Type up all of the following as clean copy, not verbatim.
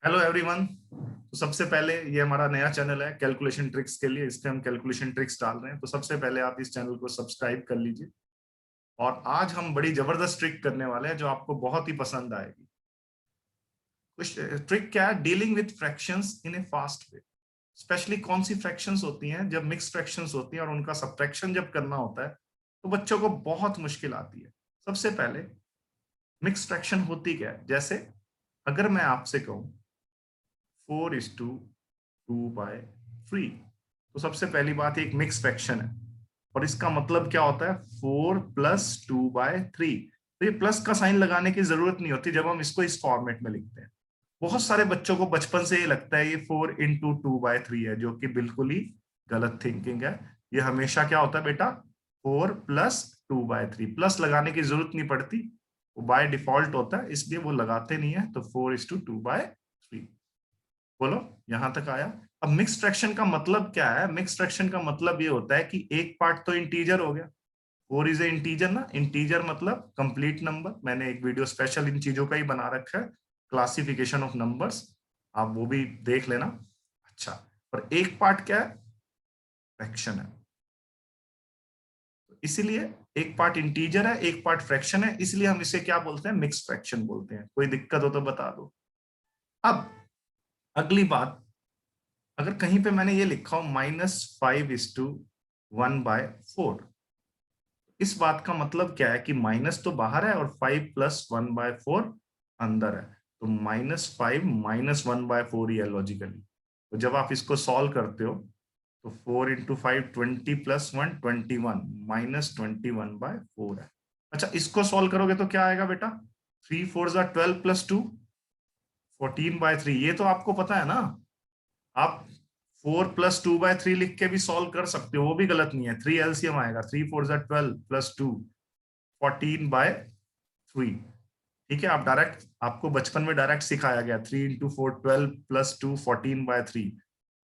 Hello everyone. तो सबसे पहले ये हमारा नया चैनल है कैलकुलेशन ट्रिक्स के लिए। इस पे हम कैलकुलेशन ट्रिक्स डाल रहे हैं, तो सबसे पहले आप इस चैनल को सब्सक्राइब कर लीजिए। और आज हम बड़ी जबरदस्त ट्रिक करने वाले हैं जो आपको बहुत ही पसंद आएगी। कुछ ट्रिक क्या है? Dealing with fractions in A fast way. Specially कौन सी फ्रैक्शंस होती हैं? जब मिक्स फ्रैक्शंस होती हैं और उनका सब्ट्रैक्शन जब करना होता है तो बच्चों को बहुत मुश्किल आती है। सबसे पहले मिक्स फ्रैक्शन होती क्या है? जैसे अगर मैं आपसे कहूं 4:2/3, तो सबसे पहली बात एक मिक्स फ्रैक्शन है और इसका मतलब क्या होता है? 4+2/3। तो ये प्लस का साइन लगाने की जरूरत नहीं होती जब हम इसको इस फॉर्मेट में लिखते हैं। बहुत सारे बच्चों को बचपन से ये लगता है ये 4x2/3 है, जो कि बिल्कुल ही गलत थिंकिंग है। ये हमेशा क्या होता है बेटा? 4+2/3। प्लस लगाने की जरूरत नहीं पड़ती, वो बाय डिफॉल्ट होता है, इसलिए वो लगाते नहीं है। तो 4:2/3। बोलो, यहां तक आया? अब मिक्स फ्रैक्शन का मतलब क्या है? मिक्स फ्रैक्शन का मतलब ये होता है कि एक पार्ट तो इंटीजर हो गया। 4 इज ए इंटीजर ना। इंटीजर मतलब कंप्लीट नंबर। मैंने एक वीडियो स्पेशल इन चीजों का ही बना रखा है, क्लासिफिकेशन ऑफ नंबर्स, आप वो भी देख लेना। अच्छा, और एक पार्ट क्या है? फ्रैक्शन है। इसीलिए एक पार्ट इंटीजर है, एक पार्ट फ्रैक्शन है, इसलिए हम इसे क्या बोलते हैं? मिक्स फ्रैक्शन बोलते हैं। कोई दिक्कत हो तो बता दो। अब अगली बात, अगर कहीं पे मैंने ये लिखा हो -5:1/4, इस बात का मतलब क्या है कि माइनस तो बाहर है और 5+1/4 अंदर है। तो -5 -1/4 ही है लॉजिकली। तो जब आप इसको सॉल्व करते हो तो 4 × 5 20 + 1 21, -21/4 है। अच्छा, इसको सॉल्व करोगे तो क्या आएगा बेटा? 3 × 4 = 12 + 2 14/3। ये तो आपको पता है ना। आप 4+2/3 लिख के भी सॉल्व कर सकते हो, वो भी गलत नहीं है। 3 एलसीएम आएगा। 3 × 4 = 12 + 2 14/3। ठीक है, आप डायरेक्ट, आपको बचपन में डायरेक्ट सिखाया गया 3 × 4 12 + 2 14/3।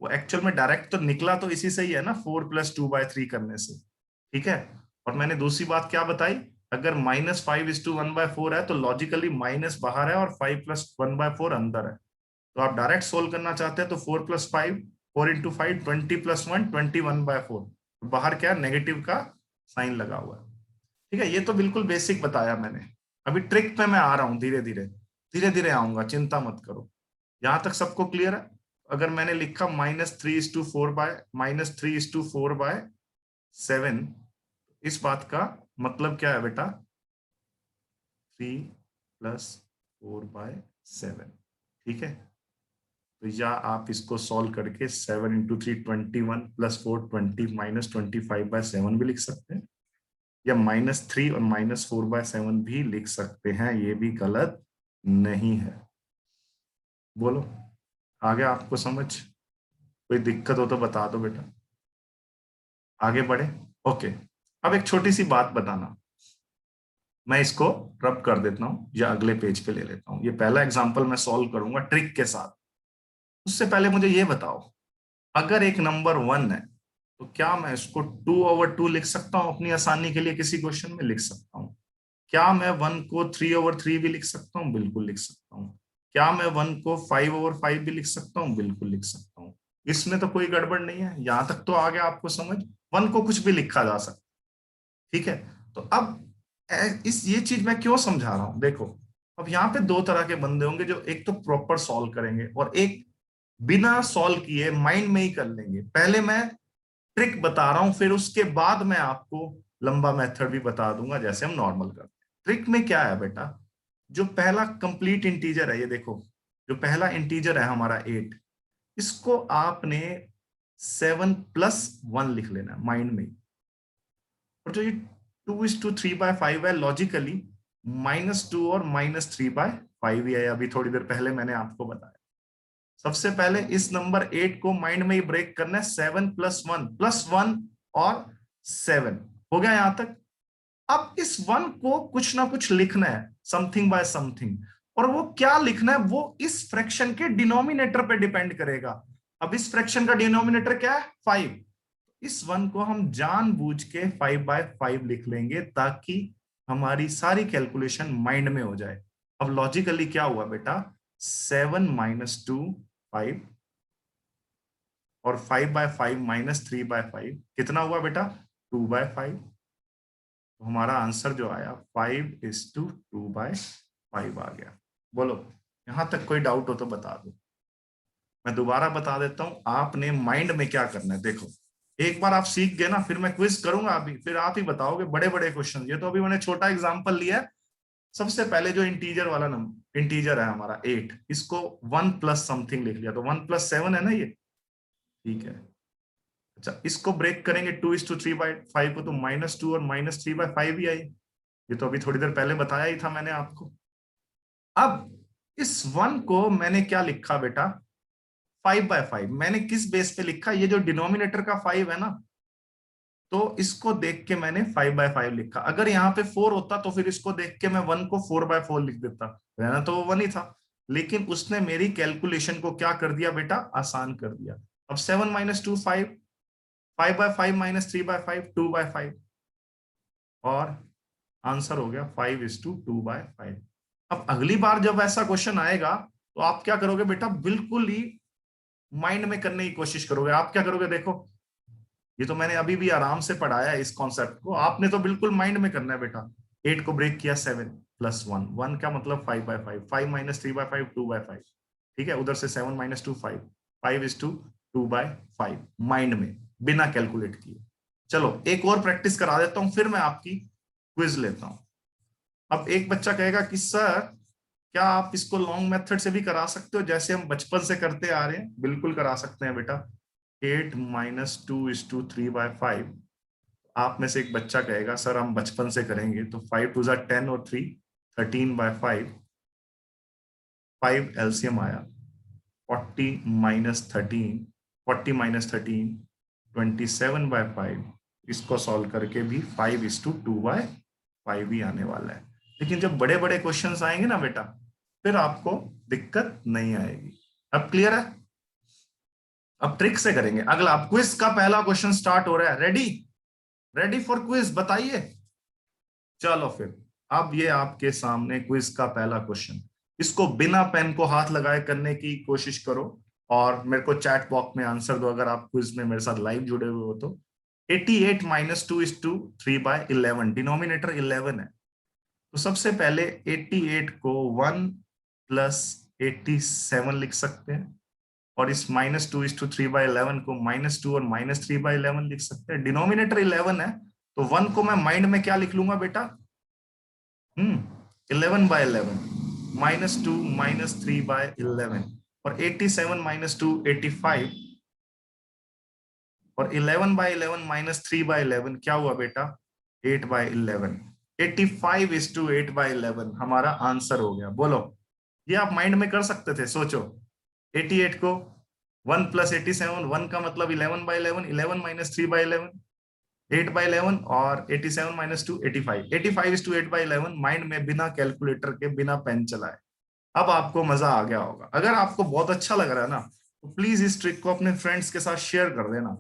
वो एक्चुअल में डायरेक्ट तो निकला तो इसी से ही है ना, 4+2/3 करने से। ठीक है। और मैंने दूसरी बात क्या बताई? अगर -5:1/4 है तो लॉजिकली माइनस बाहर है और 5+1/4 अंदर है। तो आप डायरेक्ट सोल्व करना चाहते हैं तो 4+5, 4 × 5 20 + 1 21/4। बाहर क्या है? नेगेटिव का साइन लगा हुआ है। ठीक है, ये तो बिल्कुल बेसिक बताया मैंने। अभी ट्रिक पे मैं आ रहा हूं, धीरे धीरे धीरे धीरे आऊंगा, चिंता मत करो। यहां तक सबको क्लियर है? अगर मैंने लिखा -3:4/7, इस बात का मतलब क्या है बेटा? 3+4/7। ठीक है। तो या आप इसको सॉल्व करके 7 × 3 21 + 4 20 -25/7 भी लिख सकते हैं, या -3 और -4/7 भी लिख सकते हैं। ये भी गलत नहीं है। बोलो, आ गया आपको समझ? कोई दिक्कत हो तो बता दो बेटा, आगे बढ़े। ओके, अब एक छोटी सी बात बताना। मैं इसको रब कर देता हूं या अगले पेज पे ले लेता हूं। ये पहला एग्जांपल मैं सॉल्व करूंगा ट्रिक के साथ। उससे पहले मुझे ये बताओ, अगर एक नंबर 1 है तो क्या मैं इसको 2/2 लिख सकता हूं? अपनी आसानी के लिए किसी क्वेश्चन में लिख सकता हूं। क्या मैं 1 को 3/3 भी लिख सकता हूँ? बिल्कुल लिख सकता हूँ। क्या मैं 1 को 5/5 भी लिख सकता हूँ? बिल्कुल लिख सकता हूँ। इसमें तो कोई गड़बड़ नहीं है। यहां तक तो आ गया आपको समझ? 1 को कुछ भी लिखा जा सकता। ठीक है। तो अब इस ये चीज मैं क्यों समझा रहा हूं? देखो, अब यहाँ पे दो तरह के बंदे होंगे, जो एक तो प्रॉपर सॉल्व करेंगे और एक बिना सॉल्व किए माइंड में ही कर लेंगे। पहले मैं ट्रिक बता रहा हूं, फिर उसके बाद मैं आपको लंबा मेथड भी बता दूंगा जैसे हम नॉर्मल करते हैं। ट्रिक में क्या है बेटा? जो पहला कंप्लीट इंटीजर है, ये देखो, जो पहला इंटीजर है हमारा 8, इसको आपने 7+1 लिख लेना है माइंड में। और जो ये 2:3/5 है, लॉजिकली -2 और -3/5 ही है। अभी थोड़ी देर पहले मैंने आपको बताया। सबसे पहले इस नंबर 8 को माइंड में ही ब्रेक करना है। 7+1 और 7 हो गया यहां तक। अब इस 1 को कुछ ना कुछ लिखना है, समथिंग बाय समथिंग। और वो क्या लिखना है, वो इस फ्रैक्शन के डिनोमिनेटर पे डिपेंड करेगा। अब इस फ्रैक्शन का डिनोमिनेटर क्या है? 5। इस 1 को हम जानबूझ के 5/5 लिख लेंगे ताकि हमारी सारी कैलकुलेशन माइंड में हो जाए। अब लॉजिकली क्या हुआ बेटा? 7 माइनस 2 5 और 5/5 माइनस 3/5 कितना हुआ बेटा 2/5। तो हमारा आंसर जो आया 5:2/5 आ गया। बोलो यहां तक कोई डाउट हो तो बता दो। मैं दोबारा बता देता हूं, आपने माइंड में क्या करना है देखो। एक बार आप सीख गए ना, फिर मैं क्विज करूंगा अभी, फिर आप ही बताओगे बड़े बड़े क्वेश्चन। ये तो अभी मैंने छोटा एग्जांपल लिया है। सबसे पहले जो इंटीजर वाला नंबर इंटीजर है हमारा 8, इसको 1 प्लस समथिंग लिख लिया, तो 1+7 है ना ये, ठीक है। अच्छा इसको ब्रेक करेंगे 2:3/5 को, तो -2 और -3/5 ही आई। ये तो अभी थोड़ी देर पहले बताया ही था मैंने आपको। अब इस 1 को मैंने क्या लिखा बेटा 5/5। मैंने किस बेस पे लिखा, ये जो डिनोमिनेटर का 5 है ना, तो इसको देख के मैंने 5/5 लिखा। अगर यहाँ पे 4 होता तो फिर इसको देख के मैं 1 को 4/4 लिख देता, रहना तो वो 1 ही था। लेकिन उसने मेरी कैलकुलेशन को क्या कर दिया बेटा, आसान कर दिया। अब 7 माइनस 2 5, 5/5 माइनस 3/5 2/5, और आंसर हो गया 5:2/5। अब अगली बार जब ऐसा क्वेश्चन आएगा तो आप क्या करोगे बेटा, बिल्कुल ही माइंड में करने की कोशिश करोगे। आप क्या करोगे देखो, ये तो मैंने अभी भी आराम से पढ़ाया है इस कॉन्सेप्ट को, आपने तो बिल्कुल माइंड में करना है बेटा। 8 को ब्रेक किया 7 प्लस 1, 1 का मतलब 5/5, 5 माइनस 3/5 2/5, ठीक है। उधर से 7 माइनस 2 5, 5:2/5 माइंड में बिना कैलकुलेट किए। चलो एक और प्रैक्टिस करा देता हूं, फिर मैं आपकी क्विज लेता हूं। अब एक बच्चा कहेगा कि सर क्या आप इसको लॉन्ग मेथड से भी करा सकते हो, जैसे हम बचपन से करते आ रहे हैं। बिल्कुल करा सकते हैं बेटा। 8 माइनस 2:3/5। आप में से एक बच्चा कहेगा सर हम बचपन से करेंगे, तो 5 2 10 और 3 13/5, 5 एलसीएम आया 40 27/5। इसको सॉल्व करके भी 5:2/5 ही आने वाला है। लेकिन जब बड़े बड़े क्वेश्चंस आएंगे ना बेटा, फिर आपको दिक्कत नहीं आएगी। अब क्लियर है। अब ट्रिक से करेंगे अगला। अब क्विज का पहला क्वेश्चन स्टार्ट हो रहा है। रेडी, रेडी फॉर क्विज, बताइए। चलो फिर, अब ये आपके सामने क्विज का पहला क्वेश्चन। इसको बिना पेन को हाथ लगाए करने की कोशिश करो, और मेरे को चैट बॉक्स में आंसर दो अगर आप क्विज में मेरे साथ लाइव जुड़े हुए हो तो। 88 माइनस 2:3/11, डिनोमिनेटर 11 है। तो सबसे पहले 88 को 1 प्लस 87 लिख सकते हैं, और इस -2:3/11 को -2 और -3/11 लिख सकते हैं। डिनोमिनेटर 11 है, तो 1 को मैं माइंड में क्या लिख लूंगा बेटा, 11/11, -2 -3/11, और 87 -2 85, और 11/11 -3/11 क्या हुआ बेटा 8/11। 85:8/11 हमारा आंसर हो गया। बोलो ये आप माइंड में कर सकते थे, सोचो। 88 को 1 प्लस 87, 1 का मतलब 11/11, 11 -3/11, 8/11, और 87 -2 85, 85:8/11 माइंड में बिना कैलकुलेटर के बिना पेन चलाए। अब आपको मजा आ गया होगा। अगर आपको बहुत अच्छा लग रहा है ना, तो प्लीज इस ट्रिक को अपने फ्रेंड्स के साथ शेयर कर देना,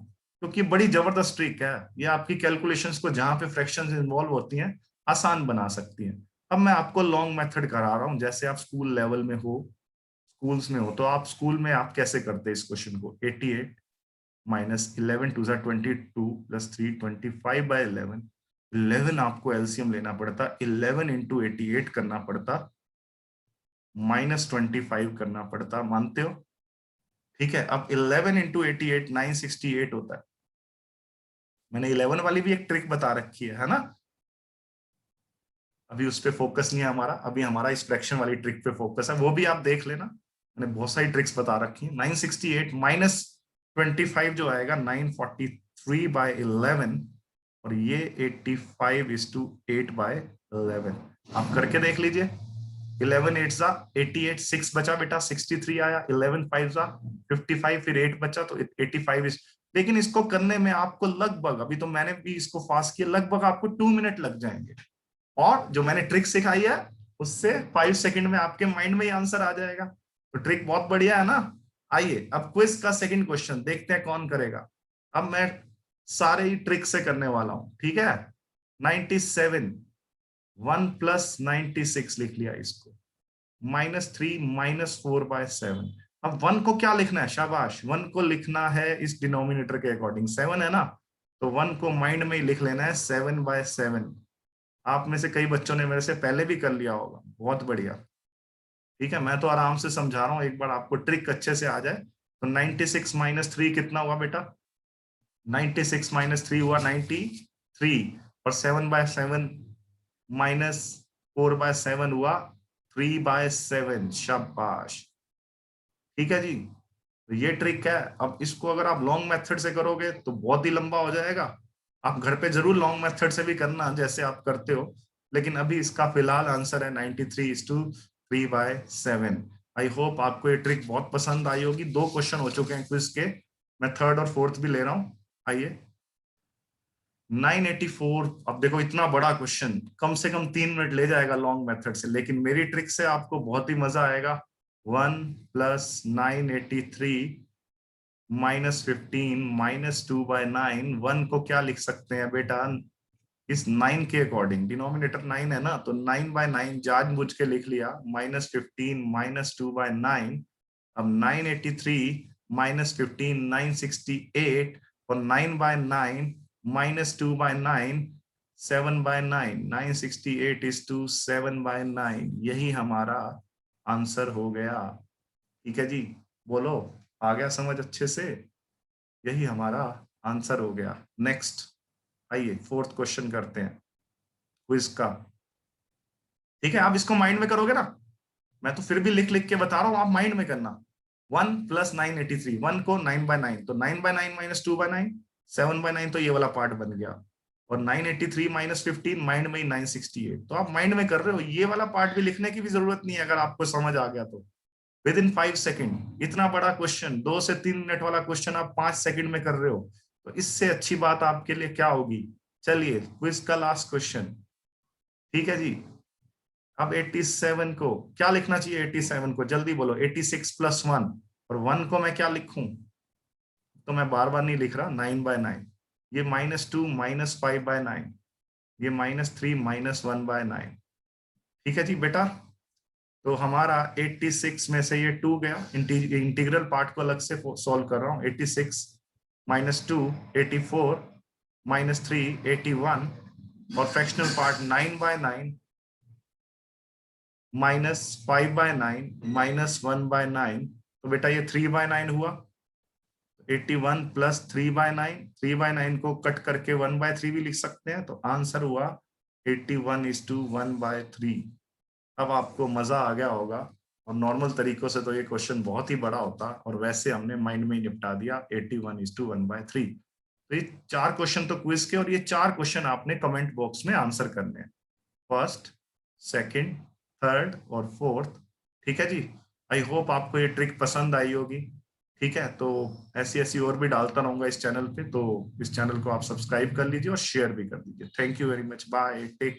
क्योंकि बड़ी जबरदस्त ट्रिक है। ये आपकी कैलकुलेशंस को जहां पे फ्रैक्शंस इन्वॉल्व होती हैं आसान बना सकती है। अब मैं आपको लॉन्ग मेथड करा रहा हूं, जैसे आप स्कूल लेवल में हो, स्कूल्स में हो, तो आप स्कूल में आप कैसे करते हैं इस क्वेश्चन को। 88 माइनस 11 2 22 प्लस 3 25/11। 11 आपको एलसीएम लेना पड़ता, 11 इंटू 88 करना पड़ता, -25 करना पड़ता, मानते हो। ठीक है, अब 11 इंटू 88 968 होता है। मैंने 11 वाली भी एक ट्रिक बता रखी है ना। अभी उस पर फोकस नहीं है हमारा, अभी हमारा इस फ्रैक्शन वाली ट्रिक पे फोकस है, वो भी आप देख लेना। मैंने बहुत सारी ट्रिक्स बता रखी है। 968 -25 जो आएगा 943/11, और ये 85:8/11। आप करके देख लीजिए। 11 8 जा 88, 6 बचा बेटा 63 आया, 11 5 जा 55, फिर 8 बचा तो 85 लेकिन इसको करने में आपको लगभग, अभी तो मैंने भी इसको फास्ट किया, लगभग आपको 2 मिनट लग जाएंगे। और जो मैंने ट्रिक सिखाई है उससे 5 सेकंड में आपके माइंड में ही आंसर आ जाएगा। तो ट्रिक बहुत बढ़िया है ना। आइए अब क्विज का सेकंड क्वेश्चन देखते हैं कौन करेगा। अब मैं सारे ही ट्रिक से करने वाला हूं, ठीक है। 97, 1 प्लस 96 लिख लिया इसको, -3 -4/7। अब 1 को क्या लिखना है, शाबाश, 1 को लिखना है इस डिनोमिनेटर के अकॉर्डिंग, 7 है ना, तो 1 को माइंड में ही लिख लेना है 7/7। आप में से कई बच्चों ने मेरे से पहले भी कर लिया होगा, बहुत बढ़िया। ठीक है, मैं तो आराम से समझा रहा हूँ, एक बार आपको ट्रिक अच्छे से आ जाए। तो 96 -3 कितना हुआ बेटा? 96 -3 हुआ 93, और 7/7 -4/7 हुआ 3/7। शाबाश, ठीक है जी। तो ये ट्रिक है। अब इसको अगर आप लॉन्ग मेथड से करोगे तो बहुत ही लंबा हो जाएगा। आप घर पे जरूर लॉन्ग मेथड से भी करना जैसे आप करते हो, लेकिन अभी इसका फिलहाल आंसर है 93:3/7। आई होप आपको ये ट्रिक बहुत पसंद आई होगी। 2 क्वेश्चन हो चुके हैं क्विज के, मैं थर्ड और फोर्थ भी ले रहा हूं। आइए 984। अब देखो, इतना बड़ा क्वेश्चन कम से कम 3 मिनट ले जाएगा लॉन्ग मेथड से, लेकिन मेरी ट्रिक से आपको बहुत ही मजा आएगा। 1 + 983 -15 -2/9। 1 को क्या लिख सकते हैं बेटा? इस 9 के अकॉर्डिंग, डिनोमिनेटर 9 है ना, तो 9/9 जानबूझ के लिख लिया, -15 -2/9। अब 983 -15 968, और 9/9 -2/9 7/9। 968:7/9, यही हमारा आंसर हो गया। ठीक है जी, बोलो, आ गया समझ अच्छे से? यही हमारा आंसर हो गया। नेक्स्ट, आइए फोर्थ क्वेश्चन करते हैं क्विज का। ठीक है, आप इसको माइंड में करोगे ना, मैं तो फिर भी लिख लिख के बता रहा हूं, आप माइंड में करना। 1 + 983, 1 को 9/9, तो 9/9 -2/9, 7/9, तो ये वाला पार्ट बन गया। और 983 -15 माइंड में ही 968, तो आप माइंड में कर रहे हो। ये वाला पार्ट भी लिखने की भी जरूरत नहीं है, अगर आपको समझ आ गया तो। विद इन 5 सेकेंड इतना बड़ा क्वेश्चन, 2 से 3 मिनट वाला क्वेश्चन आप 5 सेकेंड में कर रहे हो, तो इससे अच्छी बात आपके लिए क्या होगी? चलिए क्विज का लास्ट क्वेश्चन। ठीक है जी, अब 87 को क्या लिखना चाहिए? 87 को जल्दी बोलो। 86+1, और 1 को मैं क्या लिखूं? तो मैं बार बार नहीं लिख रहा, 9/9, ये -2 -5/9, ये -3 -1/9। ठीक है जी बेटा, तो हमारा 86 में से ये 2 गया, इंटीग्रल पार्ट को अलग से सॉल्व कर रहा हूँ। 86 -2 84, -3 81, और फ्रैक्शनल पार्ट 9/9 -5/9 -1/9, तो बेटा ये 3/9 हुआ। 81 + 3/9, 3/9 को कट करके 1/3 भी लिख सकते हैं, तो आंसर हुआ 81:1/3। अब आपको मजा आ गया होगा, और नॉर्मल तरीकों से तो ये क्वेश्चन बहुत ही बड़ा होता, और वैसे हमने माइंड में ही निपटा दिया। 81:1/3। तो ये 4 क्वेश्चन तो क्विज के, और ये 4 क्वेश्चन आपने कमेंट बॉक्स में आंसर करने हैं, फर्स्ट, सेकंड, थर्ड और फोर्थ। ठीक है जी, आई होप आपको ये ट्रिक पसंद आई होगी। ठीक है, तो ऐसी ऐसी और भी डालता रहूंगा इस चैनल पे, तो इस चैनल को आप सब्सक्राइब कर लीजिए और शेयर भी कर दीजिए। Thank you very much, bye, take